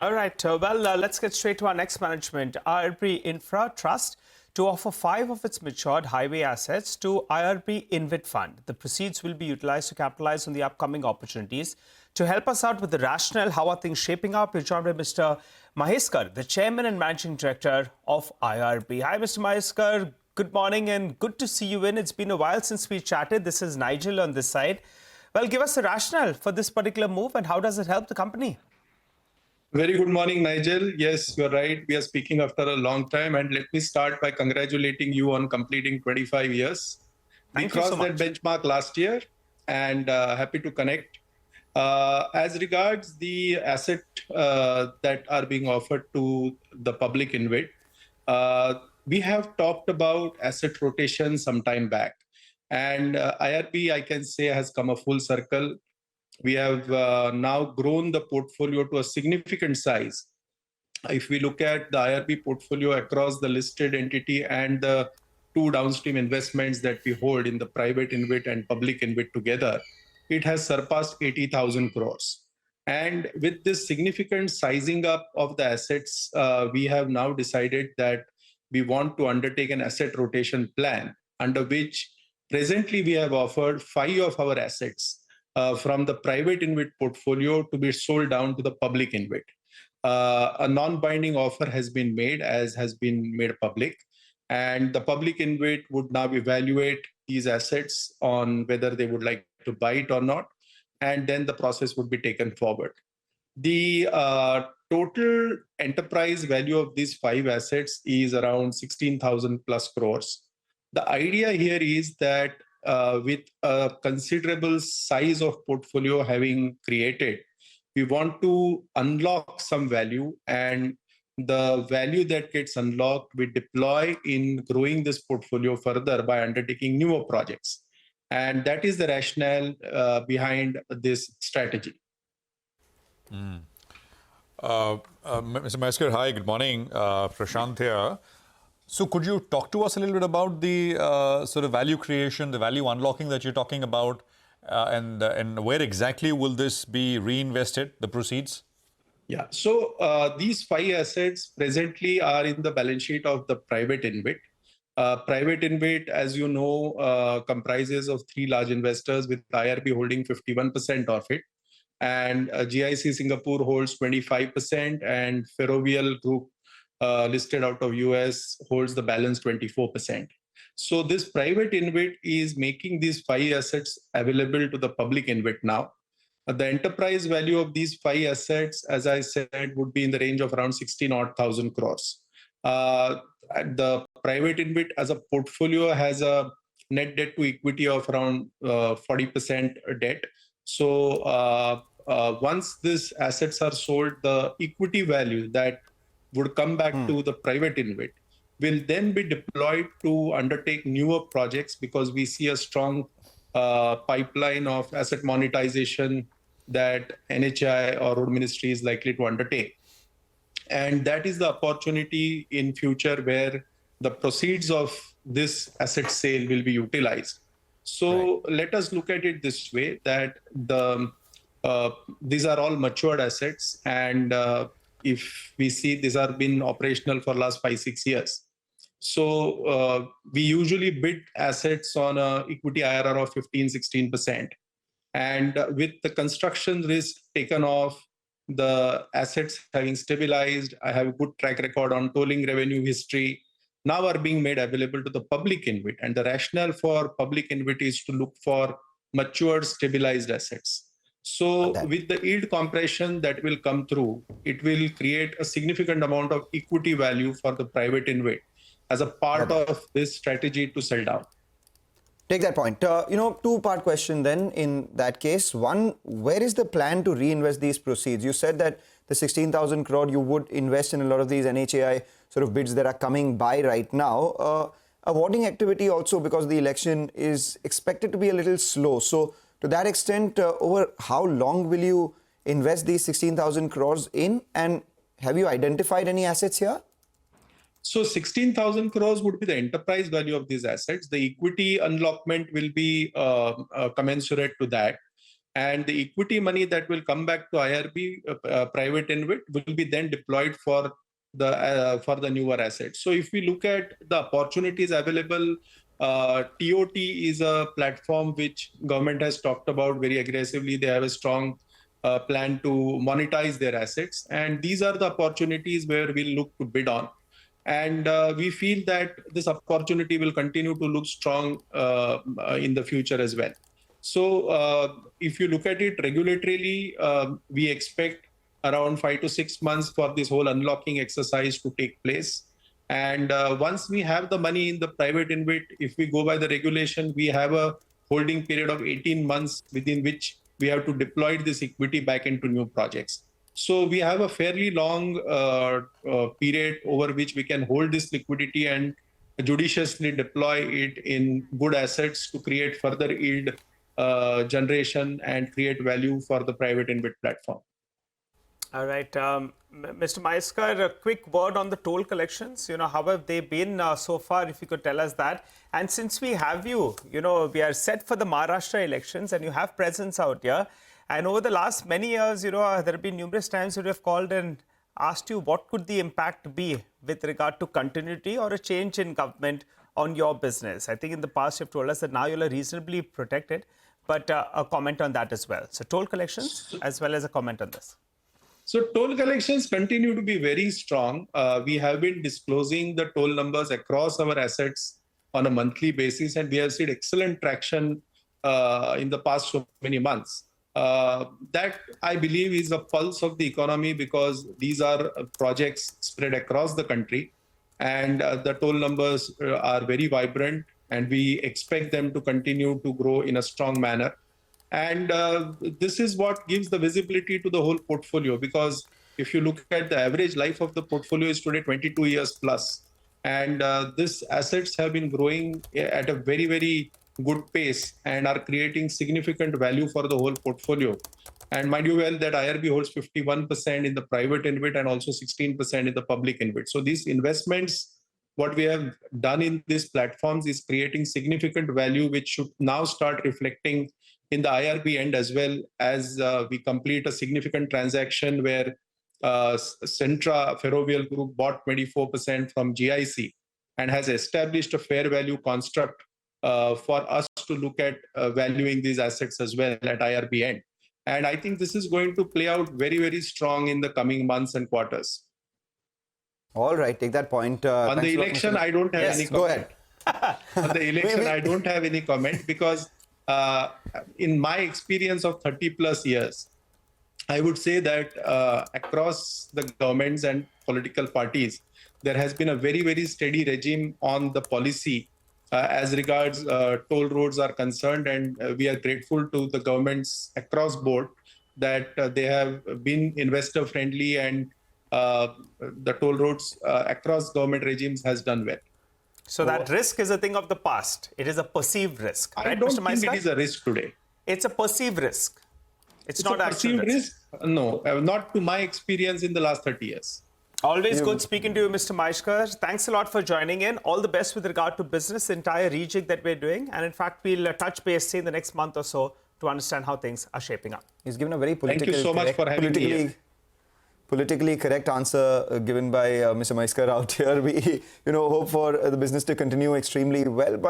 All right. Let's get straight to our next management. IRB Infra Trust to offer 5 of its matured highway assets to IRB InvIT Fund. The proceeds will be utilized to capitalize on the upcoming opportunities. To help us out with the rationale, how are things shaping up, we're joined by Mr. Mhaiskar, the Chairman and Managing Director of IRB. Hi, Mr. Mhaiskar. Good morning and good to see you in. It's been a while since we chatted. This is Nigel on this side. Well, give us the rationale for this particular move and how does it help the company? Very good morning, Nigel. Yes, you're right. We are speaking after a long time. And let me start by congratulating you on completing 25 years. We crossed that benchmark last year and happy to connect. As regards the asset that are being offered to the public InvIT, we have talked about asset rotation some time back. And IRB, I can say, has come a full circle. We have now grown the portfolio to a significant size. If we look at the IRB portfolio across the listed entity and the 2 downstream investments that we hold in the private InvIT and public InvIT together, it has surpassed 80,000 crores. And with this significant sizing up of the assets, we have now decided that we want to undertake an asset rotation plan under which presently we have offered 5 of our assets from the private InvIT portfolio to be sold down to the public InvIT. A non-binding offer has been made, as has been made public, and the public InvIT would now evaluate these assets on whether they would like to buy it or not, and then the process would be taken forward. The total enterprise value of these 5 assets is around 16,000 plus crores. The idea here is that with a considerable size of portfolio having created, we want to unlock some value, and the value that gets unlocked we deploy in growing this portfolio further by undertaking newer projects. And that is the rationale behind this strategy. Mr. Mhaiskar, hi, good morning. Prashant here. So could you talk to us a little bit about the sort of value creation, the value unlocking that you're talking about, and where exactly will this be reinvested, the proceeds? Yeah, so these 5 assets presently are in the balance sheet of the private InvIT. Private InvIT, as you know, comprises of 3 large investors, with IRB holding 51% of it. And GIC Singapore holds 25%, and Ferrovial Group, listed out of US, holds the balance 24%. So this private InvIT is making these 5 assets available to the public InvIT now. The enterprise value of these 5 assets, as I said, would be in the range of around 16,000 crores. The private InvIT as a portfolio has a net debt to equity of around 40% debt. So once these assets are sold, the equity value that would come back to the private InvIT will then be deployed to undertake newer projects, because we see a strong pipeline of asset monetization that NHAI or Road Ministry is likely to undertake. And that is the opportunity in future where the proceeds of this asset sale will be utilized. So let us look at it this way, that these are all matured assets, and if we see, these have been operational for last 5-6 years. So we usually bid assets on a equity IRR of 15-16%. And with the construction risk taken off, the assets having stabilized, I have a good track record on tolling revenue history, now are being made available to the public InvIT. And the rationale for public InvIT is to look for matured, stabilized assets. So with the yield compression that will come through, it will create a significant amount of equity value for the private InvIT as a part of this strategy to sell down. Take that point. 2-part question then in that case. One, where is the plan to reinvest these proceeds? You said that the 16,000 crore you would invest in a lot of these NHAI sort of bids that are coming by right now. Awarding activity also, because the election is expected to be a little slow. So to that extent, over how long will you invest these 16,000 crores in? And have you identified any assets here? So 16,000 crores would be the enterprise value of these assets. The equity unlockment will be commensurate to that. and the equity money that will come back to IRB private InvIT will be then deployed for the newer assets. So if we look at the opportunities available, TOT is a platform which government has talked about very aggressively. They have a strong plan to monetize their assets, and these are the opportunities where we'll look to bid on. And we feel that this opportunity will continue to look strong in the future as well. So if you look at it regulatorily, we expect around 5 to 6 months for this whole unlocking exercise to take place. And once we have the money in the private InvIT, if we go by the regulation, we have a holding period of 18 months within which we have to deploy this equity back into new projects. So we have a fairly long period over which we can hold this liquidity and judiciously deploy it in good assets to create further yield generation and create value for the private InvIT platform. All right. Mr. Mhaiskar, a quick word on the toll collections. How have they been so far, if you could tell us that? And since we have you, we are set for the Maharashtra elections and you have presence out here. And over the last many years, there have been numerous times that we have called and asked you what could the impact be with regard to continuity or a change in government on your business. I think in the past you've told us that now you're reasonably protected, but a comment on that as well. So toll collections as well as a comment on this. So toll collections continue to be very strong. We have been disclosing the toll numbers across our assets on a monthly basis, and we have seen excellent traction in the past so many months. That I believe is a pulse of the economy, because these are projects spread across the country, and the toll numbers are very vibrant, and we expect them to continue to grow in a strong manner. And this is what gives the visibility to the whole portfolio, because if you look at the average life of the portfolio is today 22 years plus, and these assets have been growing at a very, very good pace and are creating significant value for the whole portfolio. And mind you well that IRB holds 51% in the private InvIT and also 16% in the public InvIT. So these investments, what we have done in these platforms is creating significant value, which should now start reflecting in the IRB end, as well as we complete a significant transaction where Centra Ferrovial Group bought 24% from GIC and has established a fair value construct for us to look at valuing these assets as well at IRB end. And I think this is going to play out very, very strong in the coming months and quarters. All right, take that point. On the election, I don't have any comment. Go ahead. On the election, I don't have any comment, because in my experience of 30 plus years, I would say that across the governments and political parties, there has been a very, very steady regime on the policy as regards toll roads are concerned. And we are grateful to the governments across board that they have been investor friendly, and the toll roads across government regimes has done well. So that risk is a thing of the past. It is a perceived risk. I don't think it is a risk today. It's a perceived risk. It's not a actual perceived risk. No, not to my experience in the last 30 years. Always good speaking to you, Mr. Mhaiskar. Thanks a lot for joining in. All the best with regard to business, entire rejig that we're doing. And in fact, we'll touch base say in the next month or so to understand how things are shaping up. He's given a very political, thank you so much for having me here. Politically correct answer given by Mr. Mhaiskar out here. We, hope for the business to continue extremely well. But